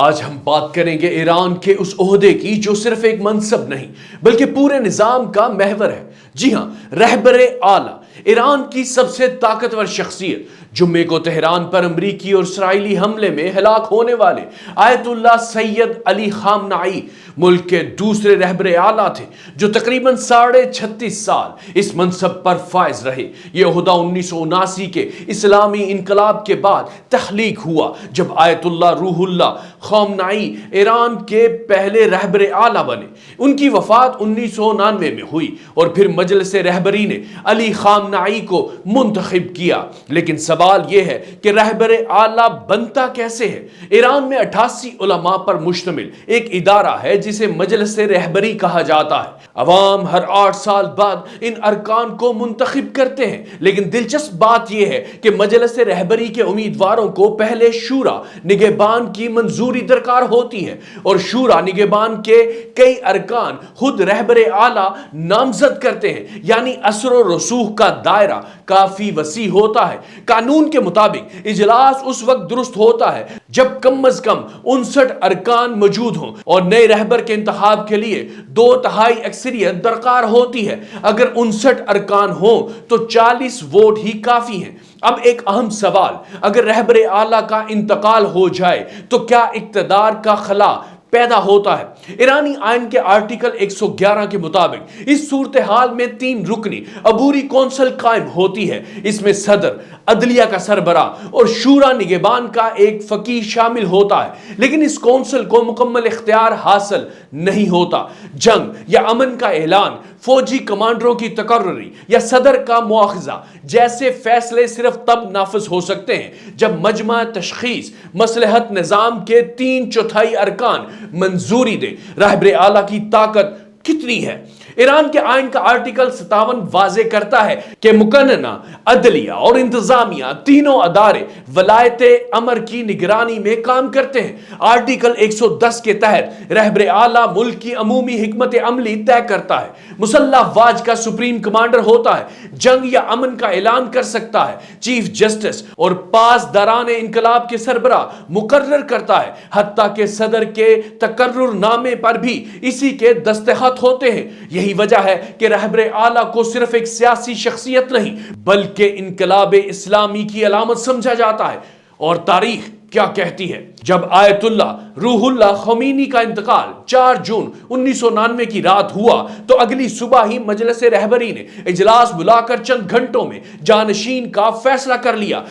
آج ہم بات کریں گے ایران کے اس عہدے کی جو صرف ایک منصب نہیں بلکہ پورے نظام کا محور ہے۔ جی ہاں، رہبر اعلیٰ، ایران کی سب سے طاقتور شخصیت، جمعے کو تہران پر امریکی اور اسرائیلی حملے میں ہلاک ہونے والے آیت اللہ سید علی خامنائی ملک کے دوسرے رہبر اعلیٰ تھے جو تقریباً 36.5 سال اس منصب پر فائز رہے۔ یہ عہدہ 1979 کے اسلامی انقلاب کے بعد تخلیق ہوا جب آیت اللہ روح اللہ خامنائی ایران کے پہلے رہبر اعلیٰ بنے۔ ان کی وفات 1999 میں ہوئی اور پھر مجلس رہبری نے علی خامنائی کو منتخب کیا۔ لیکن سوال یہ ہے کہ رہبر اعلیٰ بنتا کیسے ہے؟ ایران میں 88 علماء پر مشتمل ایک ادارہ ہے جسے مجلس رہبری کہا جاتا ہے۔ عوام ہر 8 سال بعد ان ارکان کو منتخب کرتے ہیں، لیکن دلچسپ بات یہ ہے کہ مجلس رہبری کے امیدواروں کو پہلے شورا نگہبان کی منظوری درکار ہوتی ہے، اور شورا نگہبان کے کئی ارکان خود رہبر اعلیٰ نامزد کرتے ہیں، یعنی اثر و رسوخ کا دائرہ کافی وسیع ہوتا ہے۔ قانون کے مطابق اجلاس اس وقت درست ہوتا ہے جب کم از کم 59 ارکان موجود ہوں اور نئے رہبر کے انتخاب کے لیے 2/3 اکثریت درکار ہوتی ہے۔ اگر 59 ارکان ہوں تو 40 ووٹ ہی کافی ہیں۔ اب ایک اہم سوال، اگر رہبر اعلیٰ کا انتقال ہو جائے تو کیا اقتدار کا خلا پیدا ہوتا ہے؟ ایرانی آئین کے آرٹیکل 111 کے مطابق اس صورتحال میں 3 رکنی عبوری کونسل قائم ہوتی ہے۔ اس میں صدر، عدلیہ کا سربراہ اور شورا نگہبان کا ایک فقیہ شامل ہوتا ہے، لیکن اس کونسل کو مکمل اختیار حاصل نہیں ہوتا۔ جنگ یا امن کا اعلان، فوجی کمانڈروں کی تقرری یا صدر کا مواخذہ جیسے فیصلے صرف تب نافذ ہو سکتے ہیں جب مجمع تشخیص مصلحت نظام کے 3/4 ارکان منظوری دے۔ رہبر اعلیٰ کی طاقت کتنی ہے؟ ایران کے آئین کا آرٹیکل 57 واضح کرتا ہے کہ مقننہ، عدلیہ اور انتظامیہ تینوں ادارے ولایت امر کی نگرانی میں کام کرتے ہیں۔ آرٹیکل 110 کے تحت رہبر اعلیٰ ملک کی عمومی حکمت عملی طے کرتا ہے۔ مسلح افواج کا سپریم کمانڈر ہوتا ہے، جنگ یا امن کا اعلان کر سکتا ہے، چیف جسٹس اور پاسداران انقلاب کے سربراہ مقرر کرتا ہے، حتیٰ کہ صدر کے تقرر نامے پر بھی اسی کے دستخط ہوتے ہیں۔ یہی وجہ ہے کہ رہبر اعلیٰ کو صرف ایک سیاسی شخصیت نہیں بلکہ انقلاب اسلامی کی علامت سمجھا جاتا ہے۔ اور تاریخ کیا کہتی ہے؟ جب آیت اللہ روح اللہ خمینی کا انتقال 4 جون 1999 کی رات ہوا تو اگلی صبح ہی مجلس رہبری نے اجلاس بلا کر چند گھنٹوں میں جانشین کا فیصلہ کر لیا۔